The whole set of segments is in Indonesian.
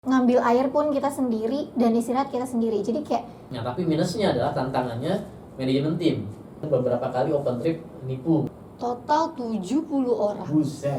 Ngambil air pun kita sendiri dan istirahat kita sendiri. Jadi kayak Nah, tapi minusnya adalah tantangannya manajemen tim. Beberapa kali open trip nipu. total 70 orang. Buset.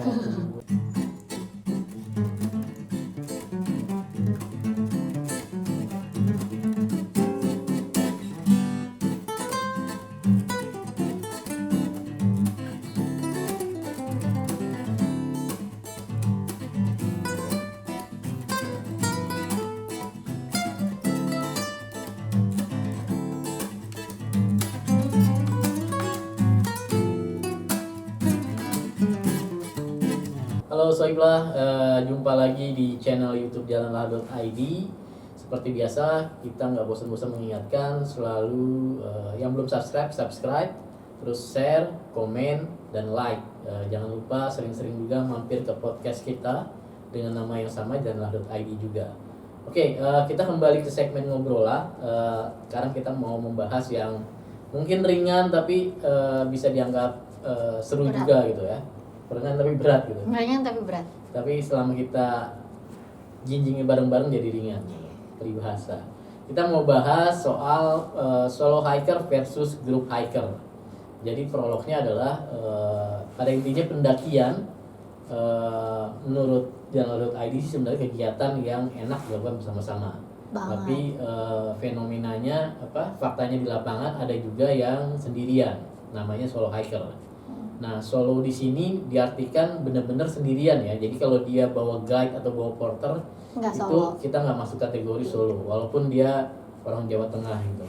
Halo Soiblah, jumpa lagi di channel YouTube jalanlah.id. Seperti biasa, kita nggak bosan-bosan mengingatkan selalu yang belum subscribe, terus share, komen, dan like. Jangan lupa sering-sering juga mampir ke podcast kita dengan nama yang sama, jalanlah.id juga. Oke, kita kembali ke segmen ngobrol lah. Sekarang kita mau membahas yang mungkin ringan tapi bisa dianggap seru Berat. juga gitu ya. Ringan tapi berat gitu. Ringan tapi berat. Tapi selama kita jinjingnya bareng-bareng jadi ringan. Peribahasa. Kita mau bahas soal solo hiker versus group hiker. Jadi prolognya adalah pada intinya pendakian menurut Jalanlah.id sih sebenarnya kegiatan yang enak dilakukan bersama-sama. Banget. Tapi fenomenanya faktanya di lapangan ada juga yang sendirian, namanya solo hiker. Nah, solo di sini diartikan benar-benar sendirian ya. Jadi kalau dia bawa guide atau bawa porter, Nggak itu solo. kita nggak masuk kategori solo. Walaupun dia orang Jawa Tengah gitu.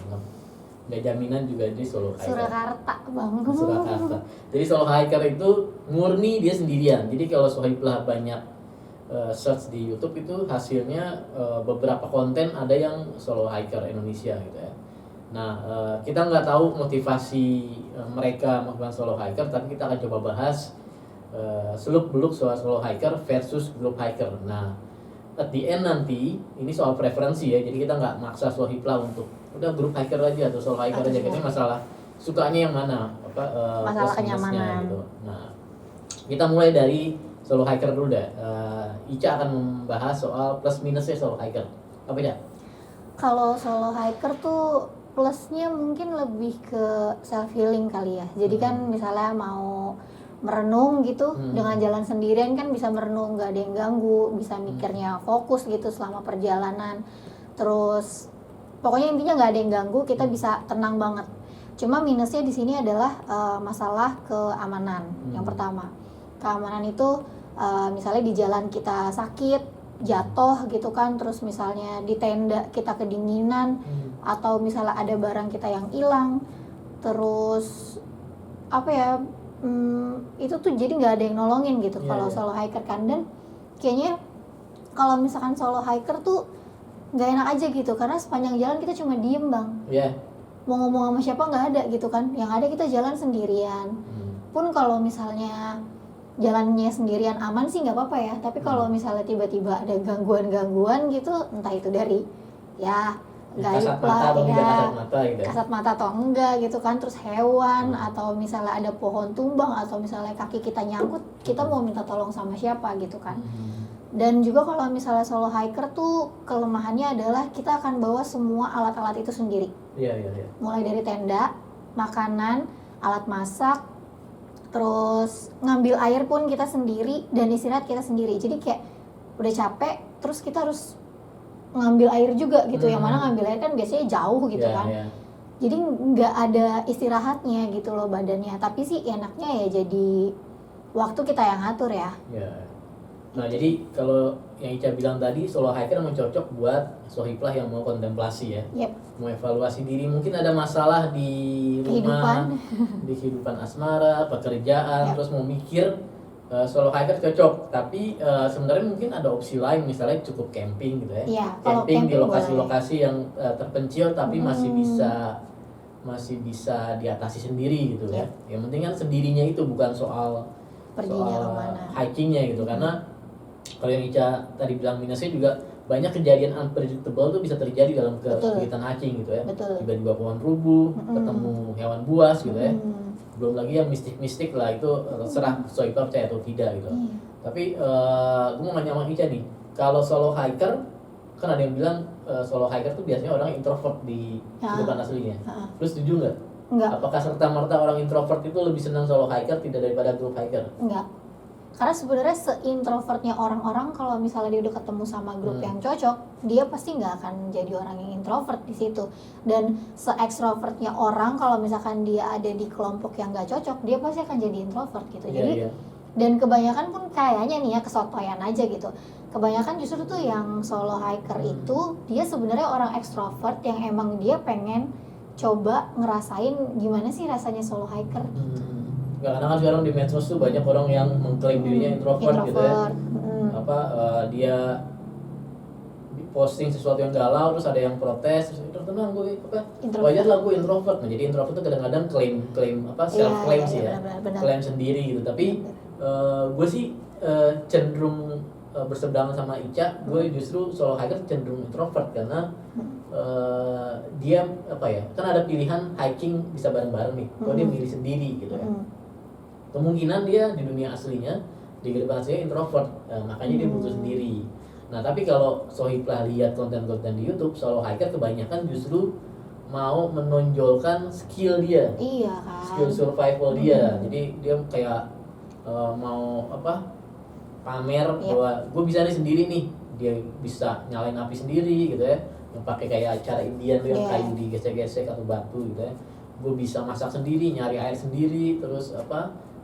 Nggak jaminan juga dia solo hiker. Surakarta bang. Surakarta. Jadi solo hiker itu murni dia sendirian. Jadi kalau Sohiblah banyak search di YouTube itu hasilnya beberapa konten ada yang solo hiker Indonesia gitu ya. Nah, kita nggak tahu motivasi mereka melakukan solo hiker, tapi kita akan coba bahas seluk-beluk soal solo hiker versus group hiker. Nah, at the end nanti ini soal preferensi ya, jadi kita nggak maksa Sohiblah untuk udah group hiker aja atau solo hiker aja. Ini masalah sukanya yang mana, Masalah plus minusnya kenyamanan. gitu. Nah, kita mulai dari solo hiker dulu deh. Ica akan membahas soal plus minusnya solo hiker. Apa ya? Kalau solo hiker tuh plusnya mungkin lebih ke self healing kali ya. Jadi kan misalnya mau merenung gitu dengan jalan sendirian kan bisa merenung, nggak ada yang ganggu, bisa mikirnya fokus gitu selama perjalanan. Terus pokoknya intinya nggak ada yang ganggu, kita bisa tenang banget. Cuma minusnya di sini adalah masalah keamanan. Yang pertama, keamanan itu misalnya di jalan kita sakit, jatuh gitu kan, terus misalnya di tenda kita kedinginan, atau misalnya ada barang kita yang hilang, terus apa ya, itu tuh jadi nggak ada yang nolongin gitu. Kalau solo hiker kan, dan kayaknya kalau misalkan solo hiker tuh nggak enak aja gitu, karena sepanjang jalan kita cuma diem bang. Mau ngomong sama siapa nggak ada gitu kan, yang ada kita jalan sendirian. Pun kalau misalnya jalannya sendirian aman sih nggak apa-apa ya, tapi kalau misalnya tiba-tiba ada gangguan-gangguan gitu, entah itu dari ya gaib lah ya, kasat mata atau enggak gitu kan, terus hewan atau misalnya ada pohon tumbang atau misalnya kaki kita nyangkut, kita mau minta tolong sama siapa gitu kan. Dan juga kalau misalnya solo hiker tuh kelemahannya adalah kita akan bawa semua alat-alat itu sendiri. Mulai dari tenda, makanan, alat masak, terus ngambil air pun kita sendiri dan istirahat kita sendiri. Jadi kayak udah capek, terus kita harus ngambil air juga gitu. Yang mana ngambil air kan biasanya jauh gitu kan. Jadi nggak ada istirahatnya gitu loh badannya. Tapi sih enaknya ya jadi waktu kita yang ngatur ya. Nah, jadi kalau yang Ica bilang tadi, solo hiker memang cocok buat Sohiblah yang mau kontemplasi ya. Mau evaluasi diri, mungkin ada masalah di rumah, di kehidupan asmara, pekerjaan, terus mau mikir, solo hiker cocok. Tapi sebenarnya mungkin ada opsi lain, misalnya cukup camping gitu ya. Camping di lokasi-lokasi yang terpencil tapi masih bisa diatasi sendiri gitu ya. Yang penting kan sendirinya itu, bukan soal hikingnya gitu. Karena kalau yang Ica tadi bilang minusnya juga banyak kejadian unpredictable tuh bisa terjadi dalam kegiatan hiking gitu ya. Tiba-tiba pohon rubuh, ketemu hewan buas gitu ya. Belum lagi yang mistik-mistik lah, itu terserah Sohiblah percaya atau tidak gitu. Tapi gue mau nanya sama Ica nih, kalau solo hiker kan ada yang bilang solo hiker tuh biasanya orang introvert di kehidupan aslinya. Lu setuju nggak? Enggak. Apakah serta-merta orang introvert itu lebih senang solo hiker tidak daripada group hiker? Enggak. Karena sebenarnya seintrovertnya orang-orang kalau misalnya dia udah ketemu sama grup yang cocok, dia pasti nggak akan jadi orang yang introvert di situ. Dan seextrovertnya orang kalau misalkan dia ada di kelompok yang nggak cocok, dia pasti akan jadi introvert gitu. Jadi dan kebanyakan pun kayaknya nih ya kesotoyan aja gitu. Kebanyakan justru tuh yang solo hiker itu dia sebenarnya orang ekstrovert yang emang dia pengen coba ngerasain gimana sih rasanya solo hiker. Karena kan sekarang di medsos tuh banyak orang yang mengklaim dirinya introvert gitu ya. Dia posting sesuatu yang galau terus ada yang protes terus tenang gue wajar lah gue introvert. Nah, jadi introvert tuh kadang-kadang klaim self claim sih ya. Klaim sendiri gitu. Tapi gue sih cenderung berseberangan sama Ica. Gue justru solo hiker cenderung introvert karena dia kan ada pilihan hiking bisa bareng-bareng nih. Kalau dia milih sendiri gitu ya. Kemungkinan dia di dunia aslinya di kehidupan aslinya introvert, makanya dia butuh sendiri. Nah tapi kalau Sohiblah lihat konten-konten di YouTube, solo hiker kebanyakan justru mau menonjolkan skill dia, skill survival dia. Jadi dia kayak mau pamer bahwa gue bisa nih sendiri nih, dia bisa nyalain api sendiri gitu ya, yang pakai kayak cara Indian tuh yang kayu digesek-gesek atau batu gitu ya. Gue bisa masak sendiri, nyari air sendiri, terus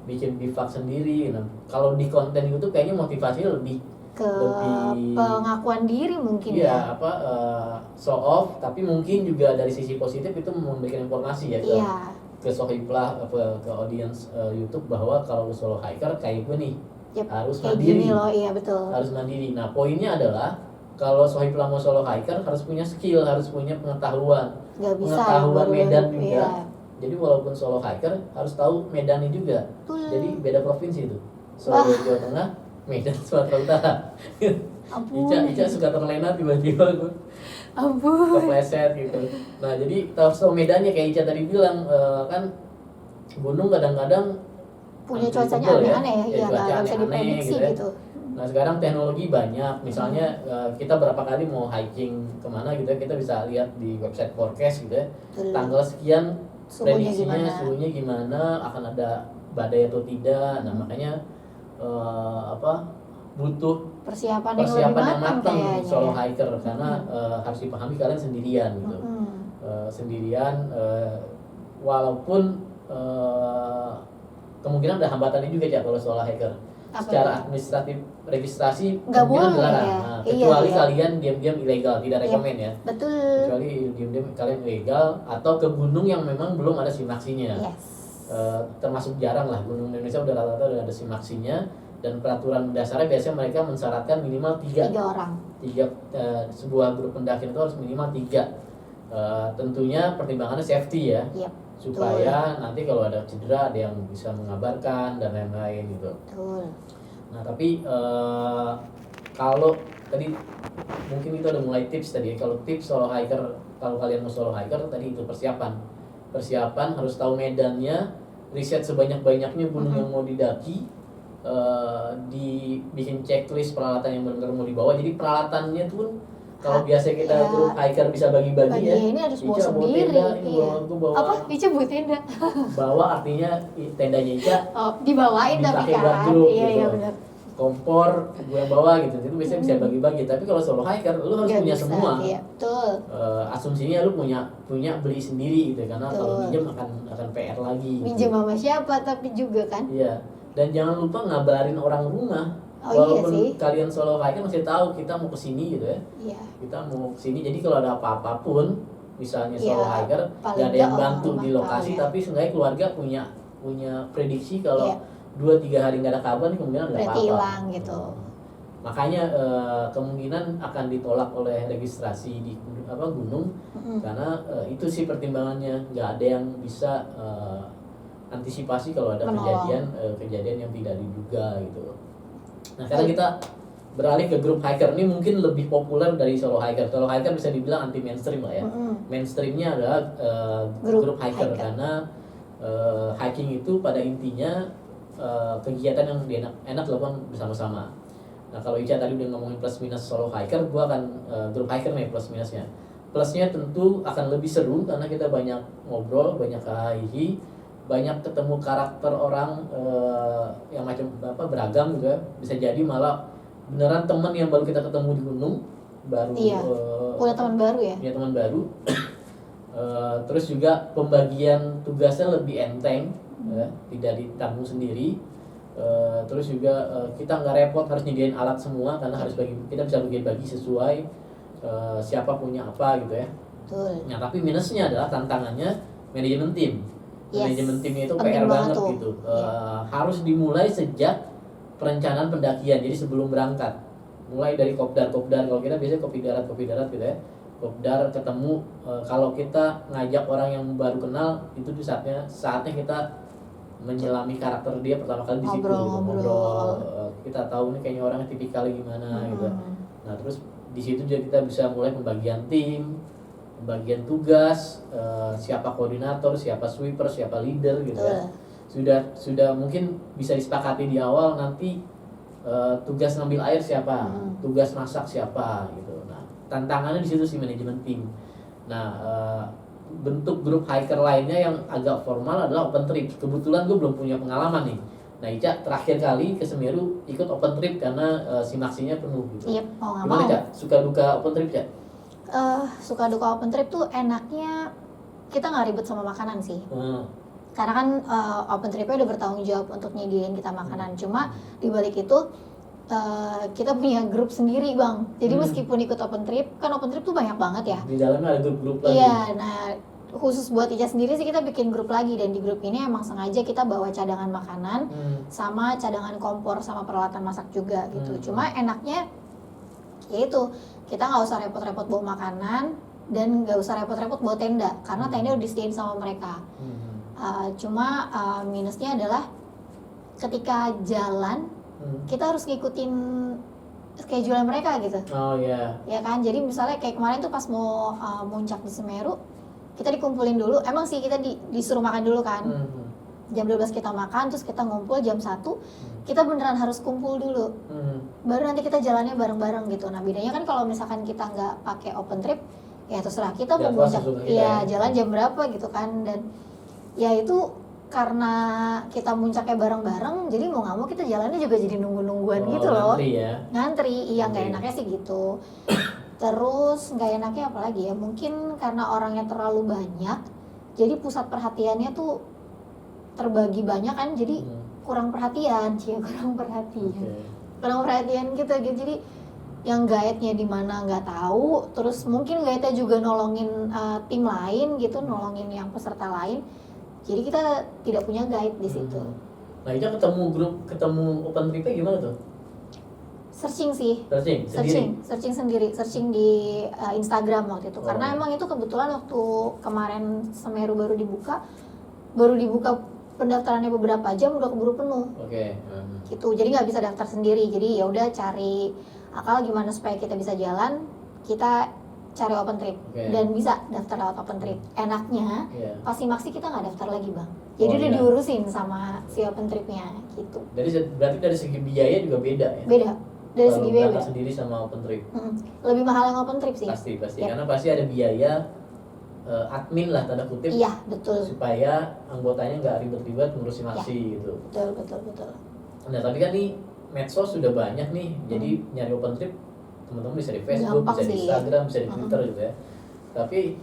bikin bivak sendiri. Nah, kalau di konten YouTube kayaknya motivasinya lebih pengakuan diri mungkin show off, tapi mungkin juga dari sisi positif itu memberikan informasi ya ke Sohiblah, ke audience YouTube bahwa kalau solo hiker kayak gue nih harus mandiri. Harus mandiri. Nah, poinnya adalah kalau Sohiblah mau solo hiker harus punya skill, harus punya pengetahuan medan juga. Jadi walaupun solo hiker harus tahu medannya juga. Jadi beda provinsi itu. Solo Jawa Tengah, Medan Sumatera Utara. Ica suka terlena tiba-tiba gue. Kepleset gitu. Nah jadi tahu medannya kayak Ica tadi bilang kan gunung kadang-kadang punya cuacanya aneh-aneh ya, nggak bisa diprediksi gitu. Nah sekarang teknologi banyak, misalnya kita berapa kali mau hiking kemana gitu ya, kita bisa lihat di website forecast gitu ya, tanggal sekian prediksinya suhunya gimana, akan ada badai atau tidak. Nah makanya butuh persiapan yang matang solo hiker karena harus dipahami kalian sendirian gitu. Sendirian walaupun kemungkinan ada hambatannya juga ya kalau solo hiker. Secara administratif registrasi nggak boleh dilarang. Nah, kecuali kalian diam-diam ilegal, tidak rekomen ya. Betul. Kecuali diam-diam kalian ilegal atau ke gunung yang memang belum ada simaksinya. Termasuk jarang lah, gunung Indonesia udah rata-rata udah ada simaksinya, dan peraturan dasarnya biasanya mereka mensyaratkan minimal 3 orang. Sebuah grup pendaki itu harus minimal 3. Tentunya pertimbangannya safety ya. Supaya nanti kalau ada cedera ada yang bisa mengabarkan dan lain-lain gitu. Nah tapi kalau tadi mungkin kita udah mulai tips tadi. Kalau tips solo hiker, kalau kalian mau solo hiker tadi itu persiapan harus tahu medannya, riset sebanyak-banyaknya gunung yang mau didaki, dibikin checklist peralatan yang benar-benar mau dibawa. Jadi peralatannya tuh kalau biasa kita grup hiker bisa bagi-bagi ya. Ini harus bawa sendiri. Bawa Ica buat tenda. Bawa artinya tendanya Ica. Dibawain tapi kan. Iya benar. Kompor gue yang bawa gitu. Itu biasanya bisa bagi-bagi. Tapi kalau solo hiker lu harus punya semua. Iya, betul. Asumsinya lu punya beli sendiri gitu karena kalau minjem akan PR lagi. Minjem sama siapa tapi juga kan. Iya. Dan jangan lupa ngabarin orang rumah. Walaupun kalian solo hiker masih tahu kita mau kesini gitu ya. Kita mau kesini, jadi kalau ada apa-apun, misalnya solo hiker gak ada yang bantu di lokasi, tapi seenggaknya keluarga punya prediksi kalau 2-3 hari nggak ada kabar, kemungkinan ada apa-apa. Hilang gitu. Makanya kemungkinan akan ditolak oleh registrasi di gunung karena itu sih pertimbangannya, nggak ada yang bisa antisipasi kalau ada kejadian yang tidak diduga gitu. Nah sekarang kita beralih ke grup hiker. Ini mungkin lebih populer dari solo hiker. Solo hiker bisa dibilang anti mainstream lah ya. Mainstreamnya adalah grup hiker karena hiking itu pada intinya kegiatan yang enak dilakukan bersama-sama. Nah kalau Ica tadi udah ngomongin plus minus solo hiker, gue akan grup hiker nih plus minusnya. Plusnya tentu akan lebih seru karena kita banyak ngobrol, banyak hahihi, banyak ketemu karakter orang yang macam apa beragam juga. Bisa jadi malah beneran teman yang baru kita ketemu di gunung, baru punya teman baru ya. Punya teman baru. Terus juga pembagian tugasnya lebih enteng, ya, tidak ditanggung sendiri. Terus juga kita nggak repot harus nyediain alat semua karena harus kita bisa bagi-bagi sesuai siapa punya apa gitu ya. Betul. Nah tapi minusnya adalah tantangannya manajemen tim. Manajemen timnya itu penting PR banget tuh. gitu. Harus dimulai sejak perencanaan pendakian, jadi sebelum berangkat. Mulai dari kopdar, kalau kita biasanya kopi darat gitu ya. Kopdar ketemu, kalau kita ngajak orang yang baru kenal itu di saatnya kita menyelami karakter dia pertama kali di situ gitu. Ngobrol. Kita tahu nih kayaknya orangnya tipikalnya gimana gitu. Nah terus di situ juga kita bisa mulai pembagian tim, pembagian tugas, siapa koordinator, siapa sweeper, siapa leader gitu ya. Sudah mungkin bisa disepakati di awal nanti tugas ngambil air siapa, tugas masak siapa gitu. Nah tantangannya di situ sih manajemen tim. Nah bentuk grup hiker lainnya yang agak formal adalah open trip. Kebetulan gue belum punya pengalaman nih. Nah Ica terakhir kali ke Semeru ikut open trip karena simaksinya penuh gitu. Iya, mau nggak Gimana mau. Ca? Suka duka open trip Ca? Suka duka open trip tuh enaknya kita nggak ribet sama makanan sih. Karena kan open tripnya udah bertanggung jawab untuk nyediain kita makanan. Cuma di balik itu kita punya grup sendiri bang. Jadi meskipun ikut open trip, kan open trip tuh banyak banget ya. Di dalamnya ada grup-grup lagi. Iya, nah khusus buat Ica sendiri sih kita bikin grup lagi, dan di grup ini emang sengaja kita bawa cadangan makanan sama cadangan kompor sama peralatan masak juga gitu. Cuma enaknya ya itu, kita nggak usah repot-repot bawa makanan dan nggak usah repot-repot bawa tenda karena tenda udah disediain sama mereka. Cuma minusnya adalah ketika jalan kita harus ngikutin schedule mereka gitu. Oh iya. Ya kan, jadi misalnya kayak kemarin tuh pas mau muncak di Semeru, kita dikumpulin dulu. Emang sih kita disuruh makan dulu kan. Jam 12 kita makan, terus kita ngumpul jam 1. Kita beneran harus kumpul dulu. Baru nanti kita jalannya bareng-bareng gitu. Nah bedanya kan kalau misalkan kita nggak pakai open trip, ya terserah kita mau muncak, ya jalan jam berapa gitu kan. Dan ya itu karena kita muncaknya bareng-bareng, jadi mau nggak mau kita jalannya juga jadi nunggu-nungguan gitu loh. Ngantri ya? Ngantri, iya nggak enaknya sih gitu. Terus nggak enaknya apalagi ya, mungkin karena orangnya terlalu banyak, jadi pusat perhatiannya tuh terbagi banyak kan, jadi kurang perhatian kurang perhatian gitu. Jadi yang guide-nya di mana nggak tahu, terus mungkin guide-nya juga nolongin tim lain gitu, nolongin yang peserta lain. Jadi kita tidak punya guide di situ. Nah itu ketemu open trip-nya gimana tuh? Searching sih. Searching sendiri di Instagram waktu itu. Karena emang itu kebetulan waktu kemarin Semeru baru dibuka pendaftarannya beberapa jam udah keburu penuh. Gitu. Jadi nggak bisa daftar sendiri. Jadi ya udah cari akal gimana supaya kita bisa jalan. Kita cari open trip dan bisa daftar lewat open trip. Enaknya pas simaksi kita nggak daftar lagi bang. Jadi udah diurusin sama si open tripnya gitu. Berarti dari segi biaya juga beda ya? Beda. Dari segi biaya beda. Sendiri sama open trip. Lebih mahal yang open trip sih. Pasti. Karena pasti ada biaya admin lah tanda kutip. Iya betul. Supaya anggotanya nggak ribet-ribet ngurus simaksi gitu. Betul. Nah tapi kan nih medsos sudah banyak nih. Jadi nyari open trip teman-teman bisa di Facebook, bisa di Instagram, bisa di Twitter gitu ya. Tapi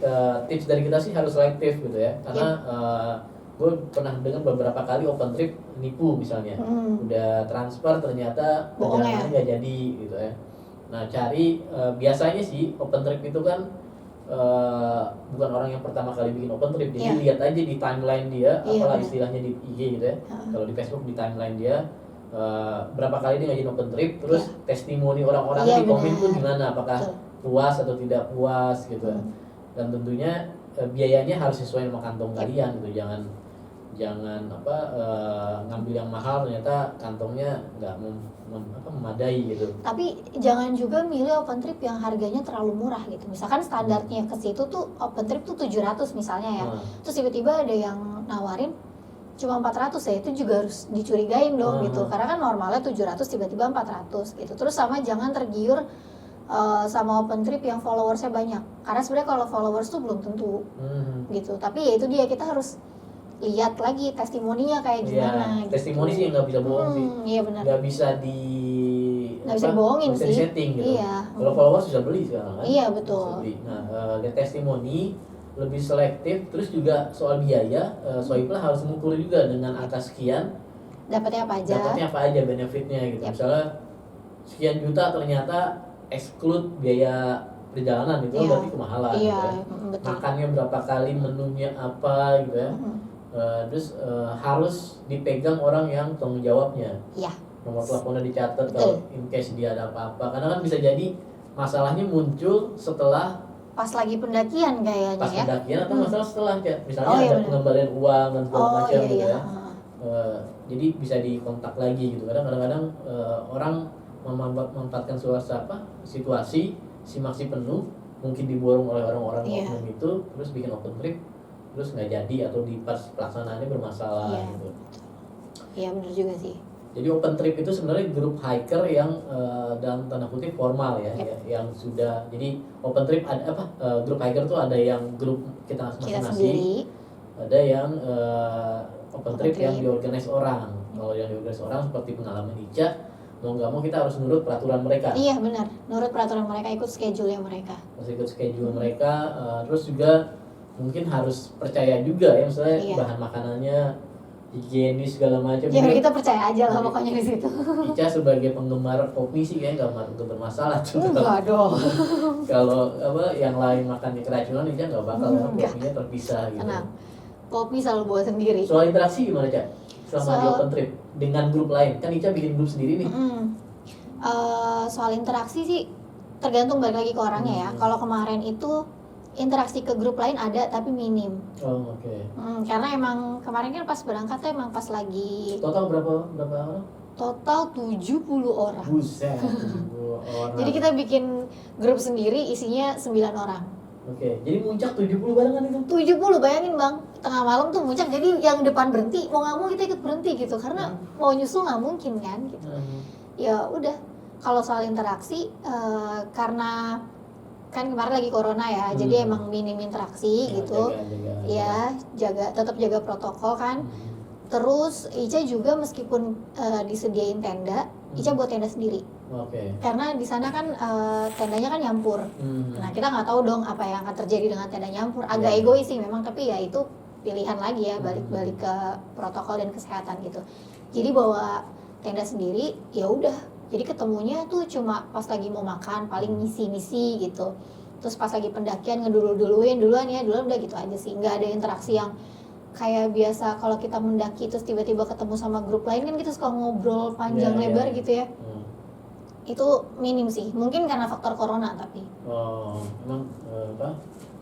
tips dari kita sih harus selektif gitu ya. Karena gue pernah dengar beberapa kali open trip nipu misalnya. Udah transfer ternyata perjalanannya nggak jadi gitu ya. Nah cari biasanya sih open trip itu kan bukan orang yang pertama kali bikin open trip. Jadi lihat aja di timeline dia, apalah istilahnya di IG gitu ya. Kalau di Facebook di timeline dia berapa kali dia ngajin open trip, terus testimoni orang-orang di komen tuh gimana, apakah puas atau tidak puas gitu. Dan tentunya biayanya harus sesuai sama kantong kalian gitu. Jangan ngambil yang mahal ternyata kantongnya nggak memadai gitu. Tapi jangan juga milih open trip yang harganya terlalu murah gitu. Misalkan standarnya ke situ tuh open trip tuh 700 misalnya ya. Terus tiba-tiba ada yang nawarin cuma 400 ya, itu juga harus dicurigain dong gitu. Karena kan normalnya 700, tiba-tiba 400 gitu. Terus sama jangan tergiur sama open trip yang followersnya banyak. Karena sebenarnya kalau followers tuh belum tentu gitu. Tapi ya itu dia, kita harus lihat lagi testimoninya kayak gimana. Gitu. Testimoni sih nggak bisa bohong sih. Iya benar. Nggak bisa dibohongin bisa sih. Disetting gitu. Iya. Kalau followers bisa beli sekarang kan. Iya betul. Nah, lihat testimoni lebih selektif, terus juga soal biaya, Sohiblah harus mengukur juga dengan angka sekian. Dapatnya apa aja benefitnya gitu. Misalnya sekian juta ternyata exclude biaya perjalanan itu berarti kemahalan. Iya, gitu ya. betul. Makannya berapa kali, menunya apa gitu ya. Terus harus dipegang orang yang tanggung jawabnya. Iya. Nomor teleponnya dicatat kalau in case dia ada apa-apa. Karena kan bisa jadi masalahnya muncul setelah pas lagi pendakian kayaknya pas pendakian atau masalah setelah misalnya ada pengembalian uang dan segala macam gitu ya. Jadi bisa dikontak lagi gitu. Kadang-kadang orang memanfaatkan situasi simak si penuh, mungkin diborong oleh orang-orang oknum itu, terus bikin open trip, terus nggak jadi atau di pas pelaksanaannya bermasalah gitu. Iya benar juga sih. Jadi open trip itu sebenarnya grup hiker yang dalam tanda kutip formal ya, yang sudah. Jadi open trip ada grup hiker tuh ada yang grup kita masing-masing, ada yang open trip yang diorganize orang. Kalau yang diorganize orang seperti pengalaman Ica, mau nggak mau kita harus nurut peraturan mereka. Iya benar, nurut peraturan mereka, ikut schedule mereka. Harus ikut schedule mereka, terus juga mungkin harus percaya juga ya, misalnya bahan makanannya higienis segala macam. Ya kita percaya aja lah pokoknya di situ. Ica sebagai penggemar kopi sih kayaknya nggak bermasalah tuh. Enggak dong. Kalau yang lain makannya keracunan, Ica nggak bakal kopinya terpisah gitu. Tenang. Kopi selalu bawa sendiri. Soal interaksi gimana, Ca? Selama di open trip dengan grup lain, kan Ica bikin grup sendiri nih. Soal interaksi sih tergantung balik lagi ke orangnya ya. Kalau kemarin itu interaksi ke grup lain ada tapi minim. Oh, oke. Karena emang kemarin kan pas berangkat tuh emang pas lagi. Total berapa orang? Total 70 orang. Buset, 70 orang. Jadi kita bikin grup sendiri isinya 9 orang. Oke, jadi muncak 70 barengan itu? 70, bayangin Bang, tengah malam tuh muncak, jadi yang depan berhenti, mau nggak mau kita ikut berhenti gitu, karena mau nyusul nggak mungkin kan gitu. Ya udah, kalau soal interaksi, karena kan kemarin lagi corona ya, jadi emang minim interaksi gitu, tetap jaga protokol kan. Terus Ica juga meskipun disediain tenda, Ica buat tenda sendiri. Karena di sana kan tendanya kan nyampur. Nah kita nggak tahu dong apa yang akan terjadi dengan tenda nyampur. Agak egois sih memang, tapi ya itu pilihan lagi ya, balik ke protokol dan kesehatan gitu. Jadi bawa tenda sendiri, ya udah. Jadi ketemunya tuh cuma pas lagi mau makan, paling misi gitu. Terus pas lagi pendakian duluan udah gitu aja sih. Nggak ada interaksi yang kayak biasa kalau kita mendaki terus tiba-tiba ketemu sama grup lain kan kita suka ngobrol panjang lebar gitu ya. Itu minim sih, mungkin karena faktor corona tapi. Emang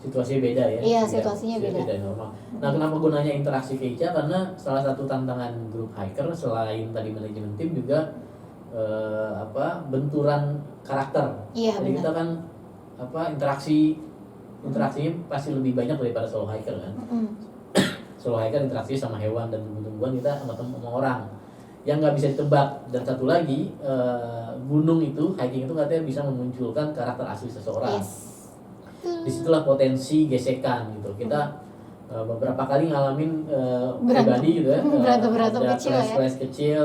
situasinya beda ya? Iya, situasinya beda. Normal. Nah, kenapa gunanya interaksi ke Ica? Karena salah satu tantangan grup hiker selain tadi manajemen tim juga benturan karakter. Iya, jadi kita kan interaksinya pasti lebih banyak daripada solo hiker kan. Solo hiker interaksi sama hewan dan tumbuh-tumbuhan, kita sama orang yang nggak bisa ditebak. Dan satu lagi, gunung itu, hiking itu katanya bisa memunculkan karakter asli seseorang. Disitulah potensi gesekan gitu. Kita beberapa kali ngalamin pribadi gitu ya, berantem kecil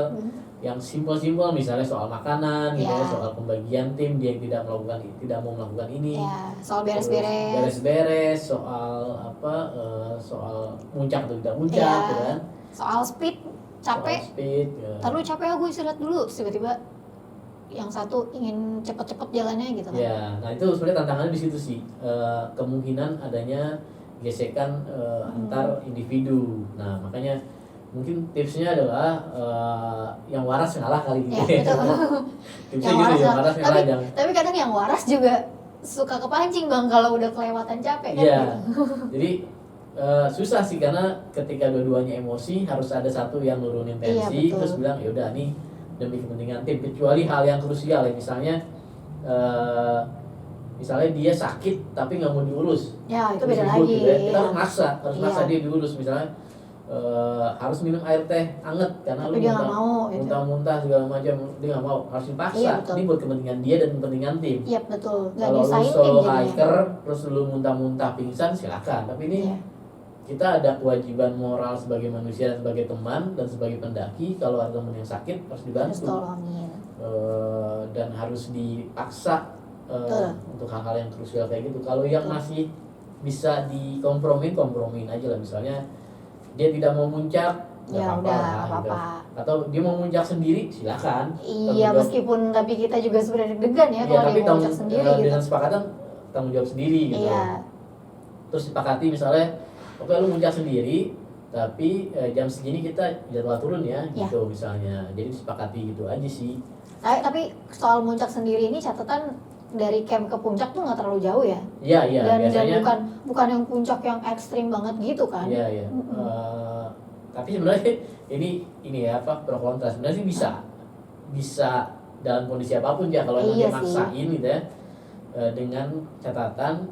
yang simpel-simpel, misalnya soal makanan gitu ya, soal pembagian tim, dia yang tidak mau melakukan ini, soal beres-beres, soal soal muncak atau tidak muncak gitu kan, soal speed, capek, terus capek aku istirahat dulu, tiba-tiba yang satu ingin cepet-cepet jalannya gitu kan. Ya, nah itu sebenarnya tantangannya di situ sih, kemungkinan adanya gesekan antar individu. Nah makanya mungkin tipsnya adalah yang waras ngalah kali gitu. Tipsnya gitu, yang waras ngalah jangan. Tapi kadang yang waras juga suka kepancing Bang kalau udah kelewatan capek kan. Iya. Jadi susah sih, karena ketika dua-duanya emosi harus ada satu yang nurunin tensi, terus bilang ya udah nih demi kepentingan tim. Kecuali hal yang krusial ya, misalnya dia sakit tapi nggak mau diurus. Ya itu beda lagi. Gitu ya. Kita harus maksa dia diurus. Misalnya harus minum air teh anget karena Tapi dia nggak mau gitu. muntah-muntah segala macam, dia nggak mau, harus dipaksa. Iya, betul. Ini buat kepentingan dia dan kepentingan tim. Iya betul, nggak Kalau lu nyusahin solo tim jadinya. hiker terus lu muntah-muntah pingsan silakan, tapi ini Iya. kita ada kewajiban moral sebagai manusia, sebagai teman dan sebagai pendaki. Kalau ada teman yang sakit harus Harus dibantu. tolongin. Dan harus dipaksa Betul. untuk hal-hal yang krusial kayak gitu. Kalau yang masih bisa kompromin aja lah, misalnya dia tidak mau muncak, nggak Ya apa-apa udah, lah, nggak gitu. apa-apa. Atau dia mau muncak sendiri, silakan. Iya, Tanggung meskipun tapi kita juga sebenarnya deg-degan ya Iya, kalau tapi dia mau muncak sendiri gitu. dengan sepakatan tanggung jawab sendiri gitu. Iya, Terus disepakati misalnya, oke lu muncak sendiri, tapi jam segini kita jadwal turun ya, Iya. gitu misalnya. Jadi disepakati gitu aja sih. tapi soal muncak sendiri ini catatan dari camp ke puncak tuh nggak terlalu jauh ya. Iya, Dan biasanya. bukan yang puncak yang ekstrim banget gitu kan. Iya. Tapi sebenarnya ini ya apa, pro kontra. Sebenarnya sih bisa dalam kondisi apapun ya, kalau emang Iya dia maksain gitu ya, dengan catatan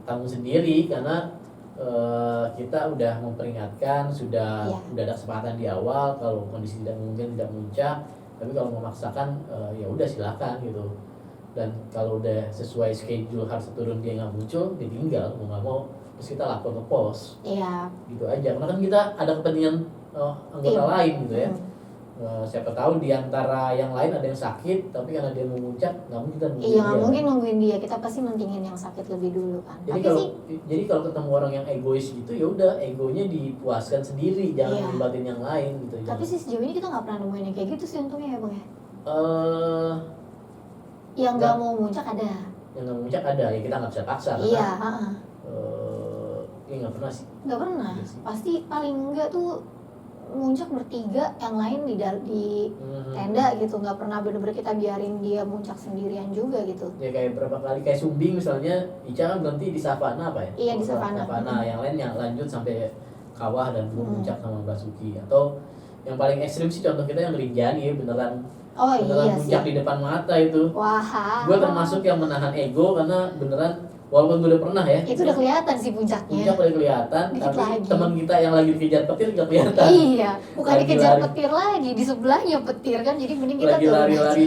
tanggung sendiri, karena kita udah memperingatkan, Iya. udah ada kesepakatan di awal kalau kondisi tidak mungkin tidak muncak. Tapi kalau memaksakan ya udah silakan gitu. Dan kalau udah sesuai schedule harus turun dia nggak muncul, dia tinggal mau nggak mau, terus kita lapor ke pos Iya. gitu aja, karena kan kita ada kepentingan anggota Tim. lain gitu ya. Hmm. Siapa tahu di antara yang lain ada yang sakit, tapi karena dia mau muncak nggak mungkin kita nungguin Iya, nggak dia. mungkin nungguin dia. Kita pasti mentingin yang sakit lebih dulu kan. Jadi Tapi kalau ketemu orang yang egois gitu, ya udah egonya dipuaskan sendiri, jangan Iya. libatin yang lain gitu. tapi sih sejauh ini kita nggak pernah nemuin yang kayak gitu sih untungnya ya bang ya. Eh, Yang nggak mau muncak ada. yang nggak muncak ada, ya kita nggak bisa paksa. Iya, Karena, ya nggak pernah sih. nggak pernah. Iya sih. Pasti paling enggak tuh muncak bertiga, yang lain di Mhm. tenda gitu. Nggak pernah bener-bener kita biarin dia muncak sendirian juga gitu. Ya kayak berapa kali kayak Sumbing misalnya, Ica kan berhenti di savana apa ya? Iya, di savana. Yang lain yang lanjut sampai kawah dan belum muncak sama Basuki. Atau yang paling ekstrim sih contoh kita yang Rinjani ya, beneran Oh iya muncak sih. di depan mata itu. Wah. Gue termasuk yang menahan ego karena beneran, walaupun gue udah pernah ya, Itu udah kelihatan sih puncaknya. puncak udah kelihatan, Dikit tapi lagi. teman kita yang lagi dikejar petir gak kelihatan. Iya, bukan Lagi dikejar lari. petir lagi, di sebelahnya petir kan, jadi mending kita Lagi turun lari-lari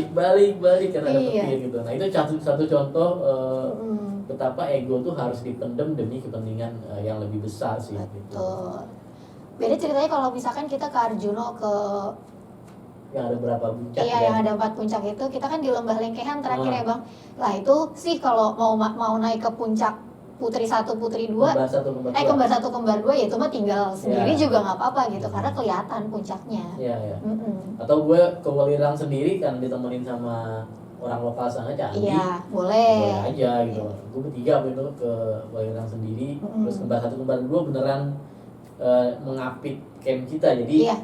balik karena ada Iya. petir gitu. Nah itu satu contoh Hmm, betapa ego tuh harus dipendem demi kepentingan yang lebih besar sih. Gitu. betul. Beda ceritanya kalau misalkan kita ke Arjuno ke Yang ada berapa puncak? iya kan? yang ada 4 puncak itu, kita kan di Lembah Lengkehan terakhir Ah. ya bang. Lah itu sih kalau mau naik ke puncak Putri 1, Putri 2, Kembar satu, kembar dua. kembar 1, kembar 2 ya itu mah tinggal sendiri Ya. juga nggak apa-apa gitu, karena kelihatan puncaknya. Iya. Mm-mm. Atau gue ke Welirang sendiri kan ditemenin sama orang lokal sana, Candi. Iya, boleh. Boleh aja gitu. Gue bertiga waktu itu ke Welirang sendiri. Mm-mm. Terus kembar satu, kembar dua beneran mengapit camp kita. Jadi Iya,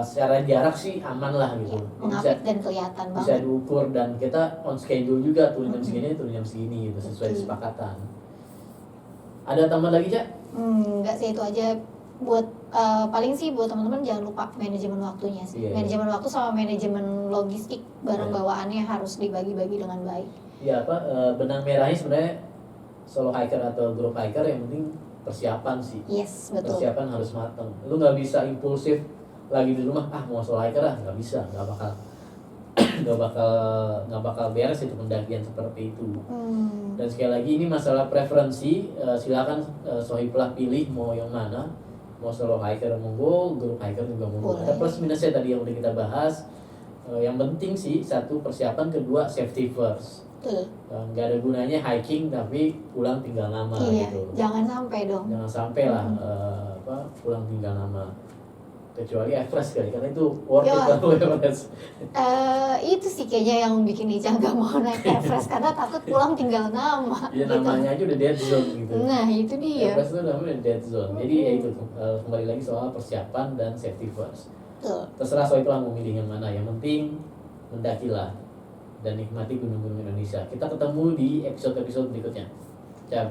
secara jarak sih aman lah gitu. iya, Jadi mengapit dan kelihatan bisa banget. diukur, dan kita on schedule juga, turun jam Mm-mm. segini, turun jam segini gitu, sesuai Oke. kesepakatan. Ada tambahan lagi, Cak? Enggak sih, itu aja buat paling sih buat teman-teman jangan lupa manajemen waktunya sih. Iya. Manajemen waktu sama manajemen logistik barang Iya. bawaannya harus dibagi-bagi dengan baik. Ya apa, benang merahnya sebenarnya solo hiker atau group hiker yang penting persiapan sih. Yes, betul. Persiapan harus matang. Lu nggak bisa impulsif lagi di rumah, mau solo hiker nggak bisa, nggak bakal nggak bakal beres itu pendakian seperti itu. Dan sekali lagi ini masalah preferensi, silakan sohiblah pilih mau yang mana, mau solo hiker monggo, group hiker juga monggo. Boleh. Ada plus minusnya tadi yang udah kita bahas. Yang penting sih satu persiapan, kedua safety first. Betul. Nggak ada gunanya hiking tapi pulang tinggal nama Iya, gitu. jangan sampai dong. Jangan sampai lah pulang tinggal nama, kecuali Everest kali, karena itu worth it Ya. kalau Everest. Itu sih kayaknya yang bikin Ica nggak mau naik Everest karena takut pulang tinggal nama. Ya gitu. namanya aja udah dead zone gitu. Nah itu dia. Everest itu namanya dead zone. Jadi ya itu kembali lagi soal persiapan dan safety first. Betul. Terserah soal itulah mau milih yang mana. Yang penting mendakilah dan nikmati gunung-gunung Indonesia. Kita ketemu di episode-episode berikutnya. Ciao.